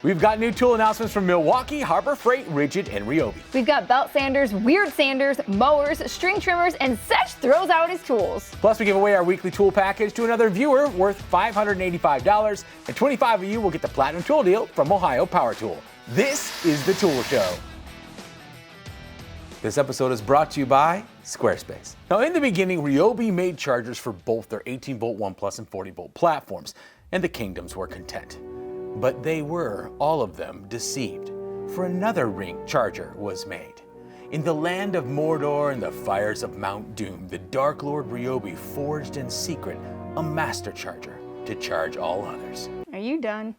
We've got new tool announcements from Milwaukee, Harbor Freight, Ridgid, and Ryobi. We've got belt sanders, weird sanders, mowers, string trimmers, and Sesh throws out his tools. Plus, we give away our weekly tool package to another viewer worth $585, and 25 of you will get the Platinum Tool Deal from Ohio Power Tool. This is The Tool Show. This episode is brought to you by Squarespace. Now, in the beginning, Ryobi made chargers for both their 18-volt ONE+ and 40-volt platforms, and the kingdoms were content. But they were, all of them, deceived, for another ring charger was made. In the land of Mordor and the fires of Mount Doom, the Dark Lord Ryobi forged in secret a master charger to charge all others. Are you done?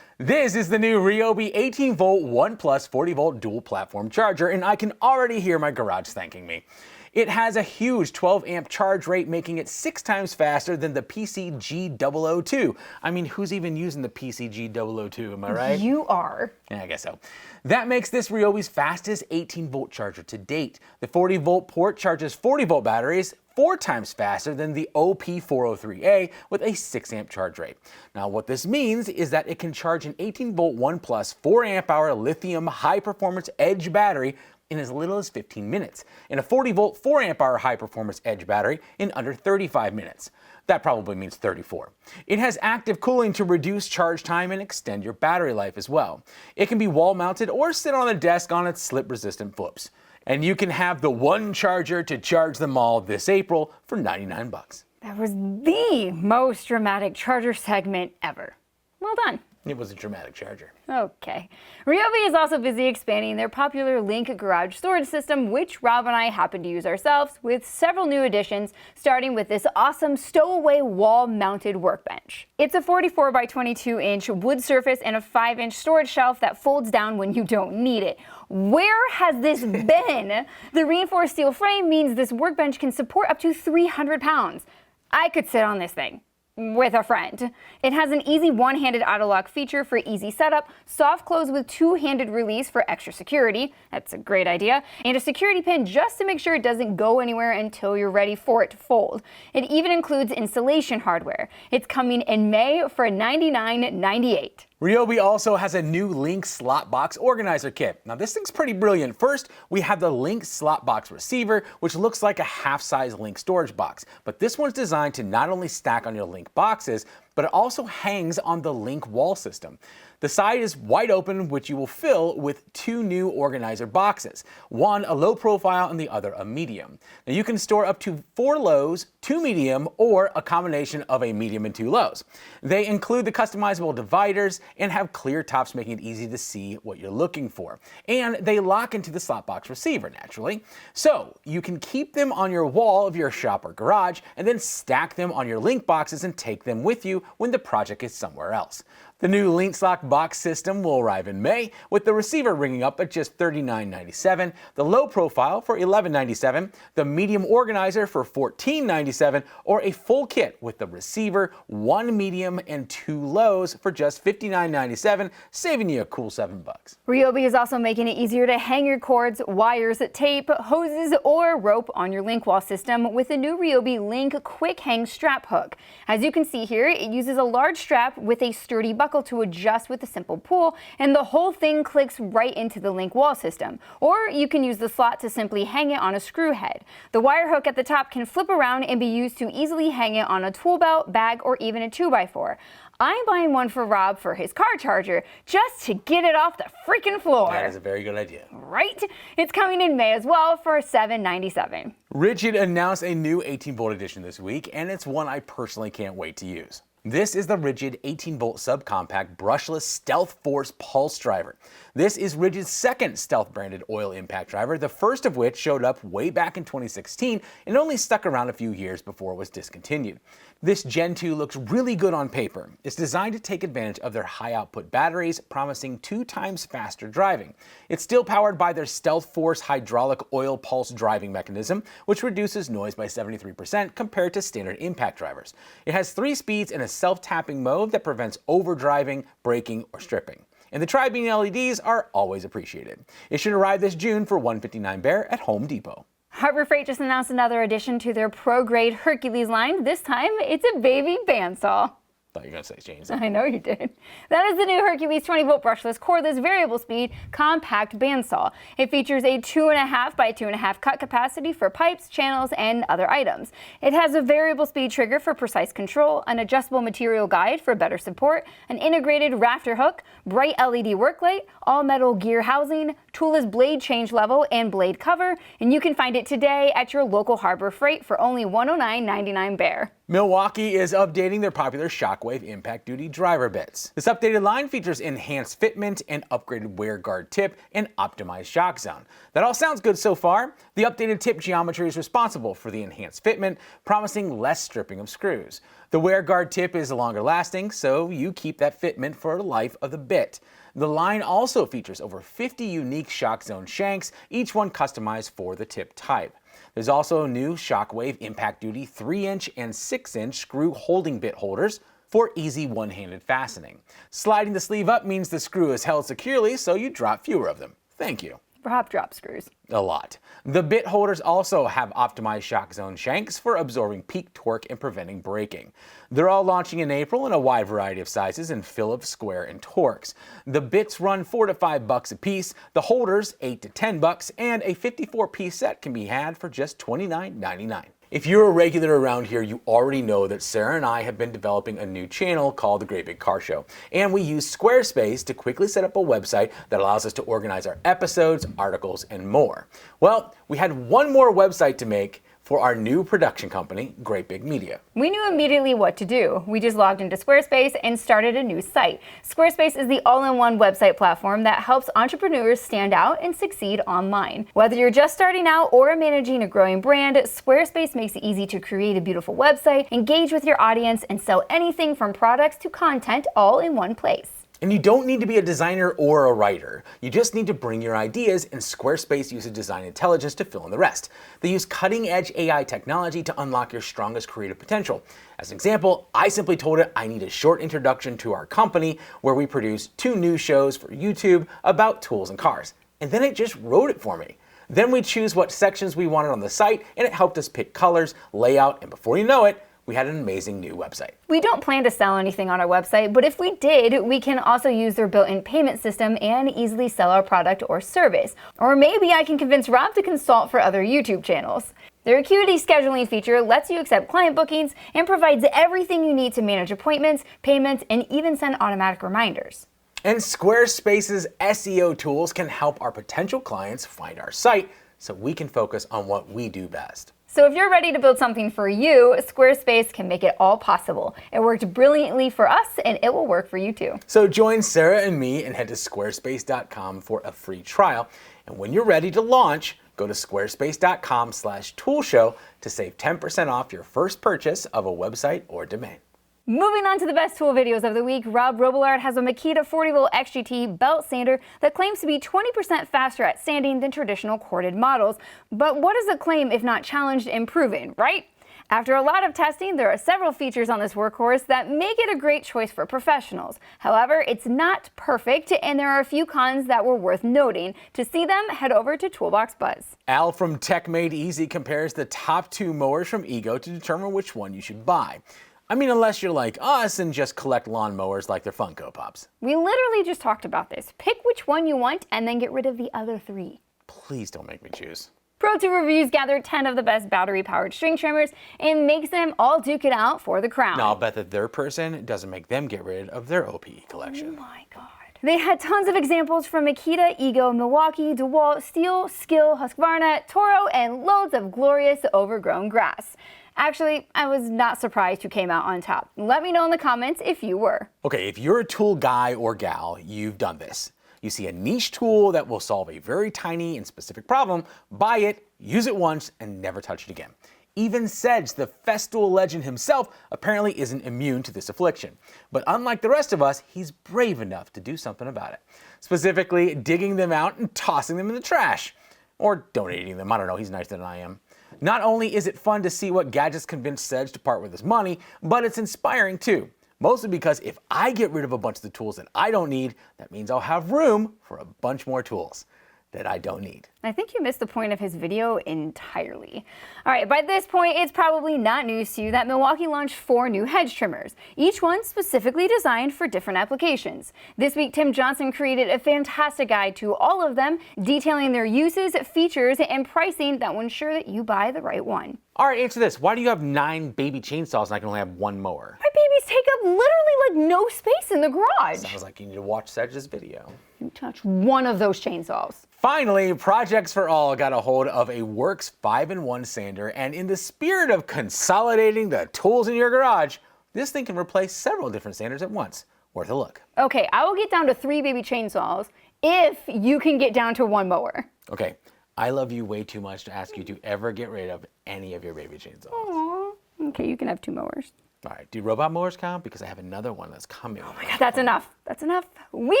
This is the new Ryobi 18-volt ONE+ 40-volt dual platform charger, and I can already hear my garage thanking me. It has a huge 12-amp charge rate, making it 6 times faster than the PCG002. I mean, who's even using the PCG002, am I right? You are. Yeah, I guess so. That makes this Ryobi's fastest 18-volt charger to date. The 40-volt port charges 40-volt batteries 4 times faster than the OP403A with a 6-amp charge rate. Now, what this means is that it can charge an 18-volt ONE+ 4-amp-hour lithium high-performance edge battery in as little as 15 minutes, and a 40-volt 4-amp-hour high-performance edge battery in under 35 minutes. That probably means 34. It has active cooling to reduce charge time and extend your battery life as well. It can be wall-mounted or sit on the desk on its slip-resistant flips. And you can have the one charger to charge them all this April for $99. That was the most dramatic charger segment ever. Well done. It was a dramatic charger. Okay. Ryobi is also busy expanding their popular Link garage storage system, which Rob and I happen to use ourselves, with several new additions, starting with this awesome stowaway wall-mounted workbench. It's a 44 by 22 inch wood surface and a 5-inch storage shelf that folds down when you don't need it. Where has this been? The reinforced steel frame means this workbench can support up to 300 pounds. I could sit on this thing. With a friend. It has an easy one-handed auto lock feature for easy setup, soft close with 2-handed release for extra security, that's a great idea, and a security pin just to make sure it doesn't go anywhere until you're ready for it to fold. It even includes installation hardware. It's coming in May for $99.98. Ryobi also has a new Link slot box organizer kit. Now this thing's pretty brilliant. First, we have the Link slot box receiver, which looks like a half-size Link storage box. But this one's designed to not only stack on your Link boxes, but it also hangs on the Link wall system. The side is wide open, which you will fill with 2 new organizer boxes. One a low profile and the other a medium. Now you can store up to 4 lows, 2 medium, or a combination of a medium and 2 lows. They include the customizable dividers and have clear tops, making it easy to see what you're looking for. And they lock into the slot box receiver naturally. So you can keep them on your wall of your shop or garage and then stack them on your Link boxes and take them with you when the project is somewhere else. The new Link slot box system will arrive in May, with the receiver ringing up at just $39.97, the low profile for $11.97, the medium organizer for $14.97, or a full kit with the receiver, 1 medium, and 2 lows for just $59.97, saving you a cool $7. Ryobi is also making it easier to hang your cords, wires, tape, hoses, or rope on your Link wall system with the new Ryobi Link quick hang strap hook. As you can see here, it uses a large strap with a sturdy buckle to adjust with a simple pull, and the whole thing clicks right into the Link wall system. Or you can use the slot to simply hang it on a screw head. The wire hook at the top can flip around and be used to easily hang it on a tool belt, bag, or even a 2x4. I'm buying one for Rob for his car charger just to get it off the freaking floor. That is a very good idea. Right? It's coming in May as well for $7.97. Ridgid announced a new 18-volt edition this week, and it's one I personally can't wait to use. This is the Ridgid 18-volt subcompact brushless Stealth Force pulse driver. This is Ridgid's second stealth-branded oil impact driver, the first of which showed up way back in 2016 and only stuck around a few years before it was discontinued. This Gen 2 looks really good on paper. It's designed to take advantage of their high-output batteries, promising 2 times faster driving. It's still powered by their Stealth Force hydraulic oil pulse driving mechanism, which reduces noise by 73% compared to standard impact drivers. It has 3 speeds and a self-tapping mode that prevents overdriving, braking, or stripping. And the tri-beam LEDs are always appreciated. It should arrive this June for $159 bare at Home Depot. Harbor Freight just announced another addition to their pro-grade Hercules line. This time, it's a baby bandsaw. Thought you were going to say chainsaw. I know you did. That is the new Hercules 20-volt brushless cordless variable speed compact bandsaw. It features a 2.5 by 2.5 cut capacity for pipes, channels, and other items. It has a variable speed trigger for precise control, an adjustable material guide for better support, an integrated rafter hook, bright LED work light, all metal gear housing, toolless blade change level, and blade cover, and you can find it today at your local Harbor Freight for only $109.99 bare. Milwaukee is updating their popular Shockwave impact duty driver bits. This updated line features enhanced fitment, an upgraded wear guard tip, and optimized shock zone. That all sounds good so far. The updated tip geometry is responsible for the enhanced fitment, promising less stripping of screws. The wear guard tip is longer lasting, so you keep that fitment for the life of the bit. The line also features over 50 unique shock zone shanks, each one customized for the tip type. There's also new Shockwave Impact Duty 3-inch and 6-inch screw holding bit holders for easy one-handed fastening. Sliding the sleeve up means the screw is held securely, so you drop fewer of them. Thank you. Prop drop screws. A lot. The bit holders also have optimized shock zone shanks for absorbing peak torque and preventing braking. They're all launching in April in a wide variety of sizes in Phillips, square, and Torx. The bits run $4 to $5 a piece, the holders $8 to $10, and a 54-piece set can be had for just $29.99. If you're a regular around here, you already know that Sarah and I have been developing a new channel called The Great Big Car Show, and we use Squarespace to quickly set up a website that allows us to organize our episodes, articles, and more. Well, we had one more website to make for our new production company, Great Big Media. We knew immediately what to do. We just logged into Squarespace and started a new site. Squarespace is the all-in-one website platform that helps entrepreneurs stand out and succeed online. Whether you're just starting out or managing a growing brand, Squarespace makes it easy to create a beautiful website, engage with your audience, and sell anything from products to content all in one place. And you don't need to be a designer or a writer. You just need to bring your ideas, and Squarespace uses design intelligence to fill in the rest. They use cutting-edge AI technology to unlock your strongest creative potential. As an example, I simply told it I need a short introduction to our company where we produce 2 new shows for YouTube about tools and cars. And then it just wrote it for me. Then we choose what sections we wanted on the site, and it helped us pick colors, layout, and before you know it, we had an amazing new website. We don't plan to sell anything on our website, but if we did, we can also use their built-in payment system and easily sell our product or service. Or maybe I can convince Rob to consult for other YouTube channels. Their Acuity scheduling feature lets you accept client bookings and provides everything you need to manage appointments, payments, and even send automatic reminders. And Squarespace's SEO tools can help our potential clients find our site so we can focus on what we do best. So if you're ready to build something for you, Squarespace can make it all possible. It worked brilliantly for us, and it will work for you too. So join Sarah and me and head to squarespace.com for a free trial. And when you're ready to launch, go to squarespace.com/toolshow to save 10% off your first purchase of a website or domain. Moving on to the best tool videos of the week, Rob Robillard has a Makita 40-volt XGT belt sander that claims to be 20% faster at sanding than traditional corded models. But what is a claim if not challenged and proven, right? After a lot of testing, there are several features on this workhorse that make it a great choice for professionals. However, it's not perfect, and there are a few cons that were worth noting. To see them, head over to Toolbox Buzz. Al from Tech Made Easy compares the top 2 mowers from Ego to determine which one you should buy. I mean, unless you're like us and just collect lawn mowers like they're Funko Pops. We literally just talked about this. Pick which one you want and then get rid of the other 3. Please don't make me choose. Pro2 Reviews gathered 10 of the best battery-powered string trimmers and makes them all duke it out for the crown. Now, I'll bet that their person doesn't make them get rid of their OPE collection. Oh my God. They had tons of examples from Makita, Ego, Milwaukee, DeWalt, Steel, Skill, Husqvarna, Toro, and loads of glorious overgrown grass. Actually, I was not surprised who came out on top. Let me know in the comments if you were. Okay, if you're a tool guy or gal, you've done this. You see a niche tool that will solve a very tiny and specific problem, buy it, use it once, and never touch it again. Even Sedge, the Festool legend himself, apparently isn't immune to this affliction. But unlike the rest of us, he's brave enough to do something about it. Specifically, digging them out and tossing them in the trash. Or donating them, I don't know, he's nicer than I am. Not only is it fun to see what gadgets convince Sedge to part with his money, but it's inspiring too. Mostly because if I get rid of a bunch of the tools that I don't need, that means I'll have room for a bunch more tools. that I don't need. I think you missed the point of his video entirely. All right, by this point, it's probably not news to you that Milwaukee launched 4 new hedge trimmers, each one specifically designed for different applications. This week, Tim Johnson created a fantastic guide to all of them, detailing their uses, features, and pricing that will ensure that you buy the right one. All right, answer this. Why do you have 9 baby chainsaws and I can only have 1 mower? My babies take up literally like no space in the garage. Sounds like you need to watch Sedge's video. You touch one of those chainsaws. Finally, Projects for All got a hold of a Works 5-in-1 sander, and in the spirit of consolidating the tools in your garage, this thing can replace several different sanders at once. Worth a look. Okay, I will get down to 3 baby chainsaws if you can get down to 1 mower. Okay, I love you way too much to ask you to ever get rid of any of your baby chainsaws. Aww. Okay, you can have 2 mowers. All right, do robot mowers count? Because I have another one that's coming. Oh my God, that's enough. That's enough. We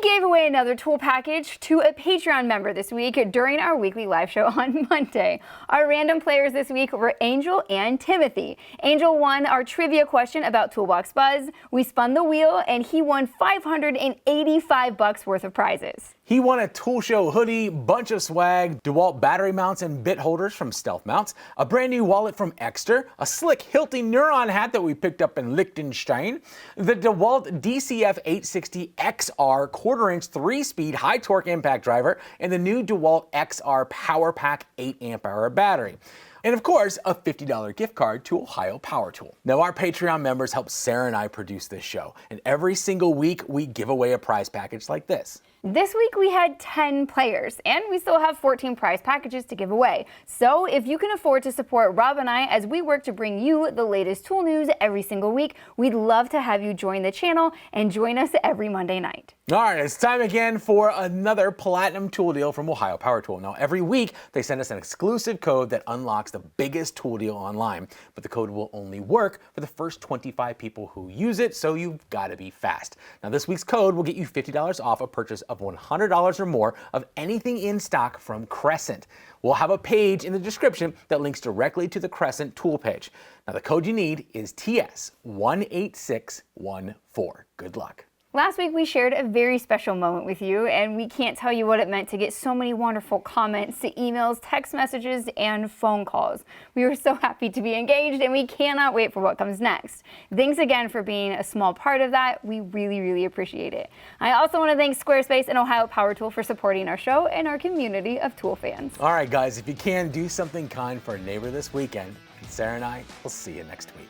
gave away another tool package to a Patreon member this week during our weekly live show on Monday. Our random players this week were Angel and Timothy. Angel won our trivia question about Toolbox Buzz. We spun the wheel and he won $585 worth of prizes. He won a Tool Show hoodie, bunch of swag, DeWalt battery mounts and bit holders from Stealth Mounts, a brand new wallet from Exter, a slick Hilti Neuron hat that we picked up in Liechtenstein, the DeWalt DCF 860 XR 1/4-inch 3-speed high torque impact driver, and the new DeWalt XR Power Pack 8 amp hour battery. And of course, a $50 gift card to Ohio Power Tool. Now, our Patreon members help Sarah and I produce this show, and every single week we give away a prize package like this. This week we had 10 players, and we still have 14 prize packages to give away. So if you can afford to support Rob and I as we work to bring you the latest tool news every single week, we'd love to have you join the channel and join us every Monday night. All right, it's time again for another platinum tool deal from Ohio Power Tool. Now, every week they send us an exclusive code that unlocks the biggest tool deal online, but the code will only work for the first 25 people who use it, so you've got to be fast. Now, this week's code will get you $50 off a purchase of $100 or more of anything in stock from Crescent. We'll have a page in the description that links directly to the Crescent tool page. Now, the code you need is TS18614. Good luck. Last week we shared a very special moment with you, and we can't tell you what it meant to get so many wonderful comments, emails, text messages, and phone calls. We were so happy to be engaged, and we cannot wait for what comes next. Thanks again for being a small part of that. We really, really appreciate it. I also want to thank Squarespace and Ohio Power Tool for supporting our show and our community of tool fans. All right, guys, if you can, do something kind for a neighbor this weekend. And Sarah and I will see you next week.